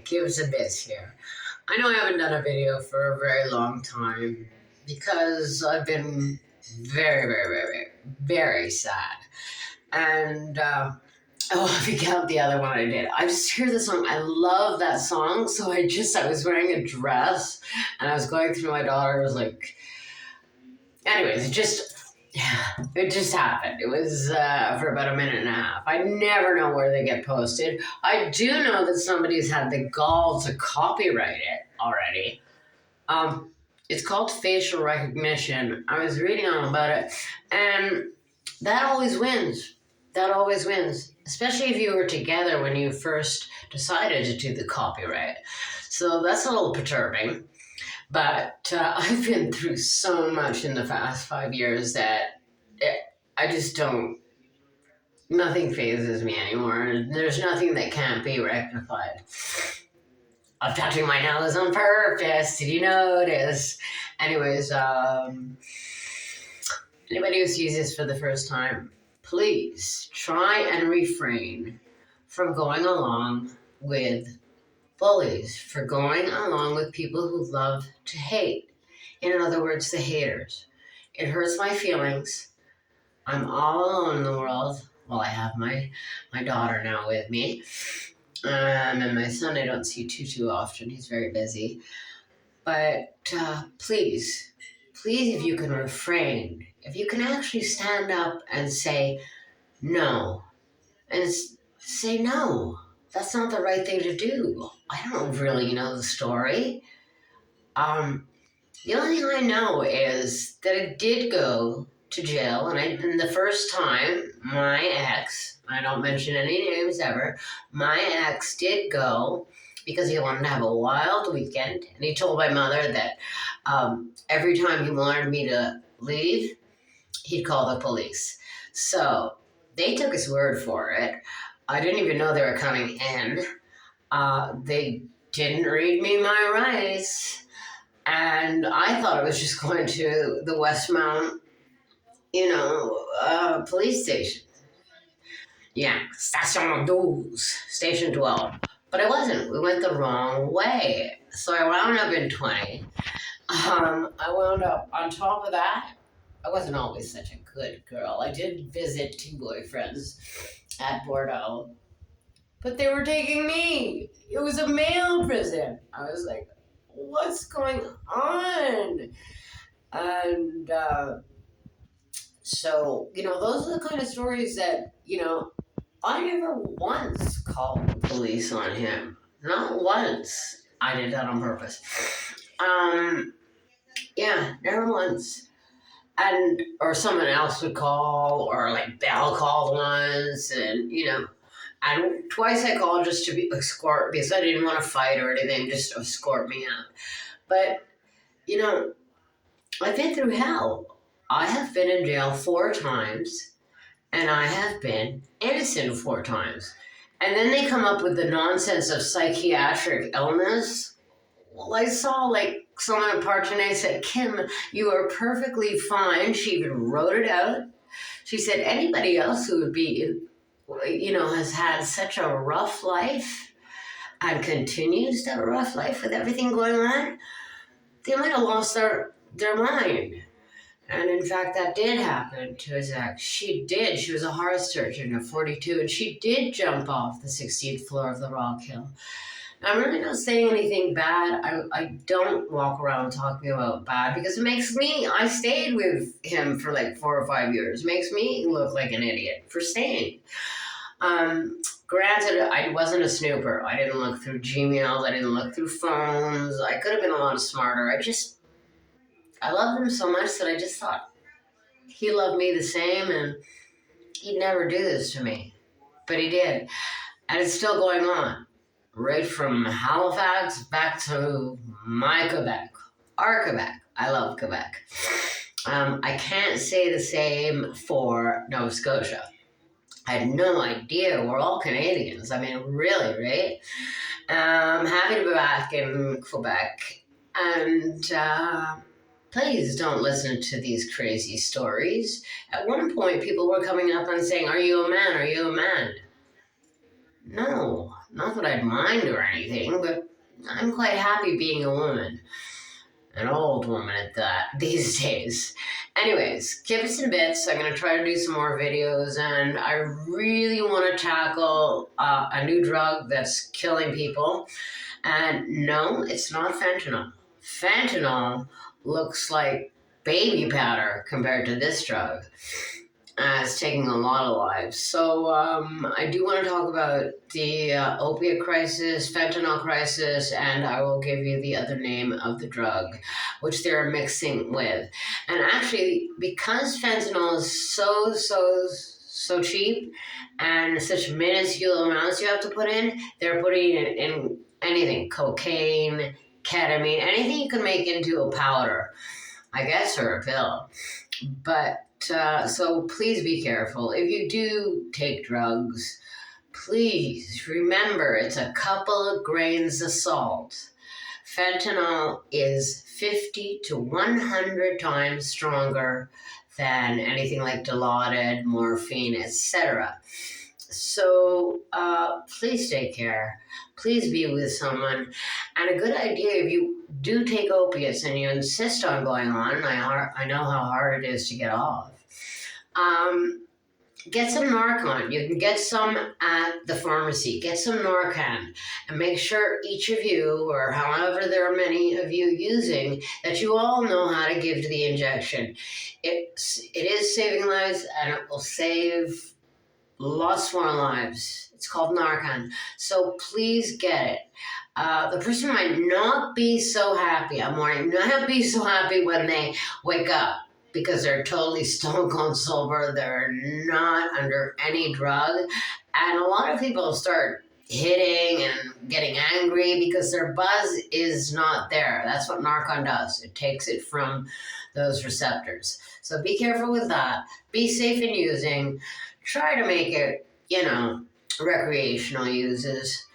give us a bit here. I know I haven't done a video for a very long time because I've been very, very, very, very, very sad. And if you count the other one I did, I just hear the song. I love that song. So I was wearing a dress and I was going through my daughter. I was like, anyways, it just happened. It was for about a minute and a half. I never know where they get posted. I do know that somebody's had the gall to copyright it already. It's called facial recognition. I was reading all about it, and that always wins. That always wins, especially if you were together when you first decided to do the copyright. So that's a little perturbing. But I've been through so much in the past 5 years that I just don't, nothing phases me anymore. There's nothing that can't be rectified. I'm touching my nose on purpose. Did you notice? Anyways, anybody who sees this for the first time, please try and refrain from going along with bullies, for going along with people who love to hate. In other words, the haters. It hurts my feelings. I'm all alone in the world. Well, I have my daughter now with me. And my son I don't see too often. He's very busy. But please, if you can refrain, if you can actually stand up and say no, and say no, that's not the right thing to do. I don't really know the story. The only thing I know is that I did go to jail, and the first time, my ex, I don't mention any names ever, my ex did go because he wanted to have a wild weekend, and he told my mother that every time he wanted me to leave, he'd call the police. So they took his word for it. I didn't even know they were coming in. They didn't read me my rights. And I thought I was just going to the Westmount, police station. Yeah, Station 12, Station 12. But I wasn't. We went the wrong way. So I wound up in 20. I wound up on top of that. I wasn't always such a good girl. I did visit 2 boyfriends at Bordeaux, but they were taking me. It was a male prison. I was like, what's going on? And so, those are the kind of stories that, I never once called the police on him. Not once. I did that on purpose. Never once. Or someone else would call, or like Belle called once, and and twice I called just to escort, because I didn't want to fight or anything, just to escort me out. But I've been through hell. I have been in jail 4 times, and I have been innocent 4 times. And then they come up with the nonsense of psychiatric illness. Well, I saw someone at Partenay said, Kim, you are perfectly fine. She even wrote it out. She said anybody else who would be, has had such a rough life and continues to have a rough life with everything going on, they might have lost their mind. And in fact, that did happen to his ex. She did. She was a heart surgeon at 42, and she did jump off the 16th floor of the Rock Hill. I'm really not saying anything bad. I don't walk around talking about bad because I stayed with him for 4 or 5 years. It makes me look like an idiot for staying. Granted, I wasn't a snooper. I didn't look through Gmail. I didn't look through phones. I could have been a lot smarter. I loved him so much that I just thought he loved me the same and he'd never do this to me. But he did. And it's still going on. Right from Halifax back to my Quebec, our Quebec. I love Quebec. I can't say the same for Nova Scotia. I had no idea. We're all Canadians. I mean, really, right? I'm happy to be back in Quebec. And please don't listen to these crazy stories. At one point, people were coming up and saying, are you a man? Are you a man? No, Not that I'd mind or anything, but I'm quite happy being a woman. An old woman at that these days. Anyways, Kibits and Bits, I'm going to try to do some more videos, and I really want to tackle a new drug that's killing people. And no, it's not fentanyl. Fentanyl looks like baby powder compared to this drug. It's taking a lot of lives. So I do want to talk about the opiate crisis, fentanyl crisis, and I will give you the other name of the drug, which they're mixing with. And actually, because fentanyl is so cheap and such minuscule amounts you have to put in, they're putting it in anything, cocaine, ketamine, anything you can make into a powder, I guess, or a pill. But so please be careful. If you do take drugs, please remember it's a couple of grains of salt. Fentanyl is 50 to 100 times stronger than anything like Dilaudid, morphine, etc. So please take care. Please be with someone. And a good idea, if you do take opiates and you insist on going on, and I know how hard it is to get off, get some Narcan. You can get some at the pharmacy. Get some Narcan and make sure each of you, or however there are many of you using, that you all know how to give the injection. It is saving lives, and it will save lots more lives. It's called Narcan. So please get it. The person might not be so happy. Not be so happy when they wake up because they're totally stone cold sober. They're not under any drug. And a lot of people start hitting and getting angry because their buzz is not there. That's what Narcan does. It takes it from those receptors. So be careful with that. Be safe in using. Try to make it, recreational uses.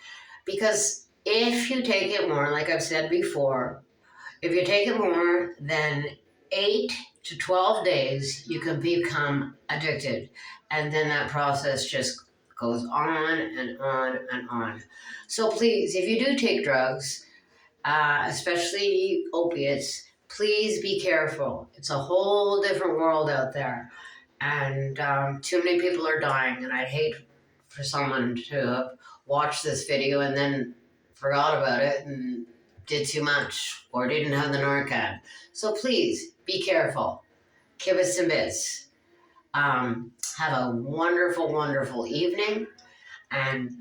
Because if you take it more, like I've said before, if you take it more than 8 to 12 days, you can become addicted. And then that process just goes on and on and on. So please, if you do take drugs, especially opiates, please be careful. It's a whole different world out there. And too many people are dying, and I'd hate for someone to have watched this video and then forgot about it and did too much or didn't have the Narcan. So please be careful. Kibits and Bits. Have a wonderful, wonderful evening, and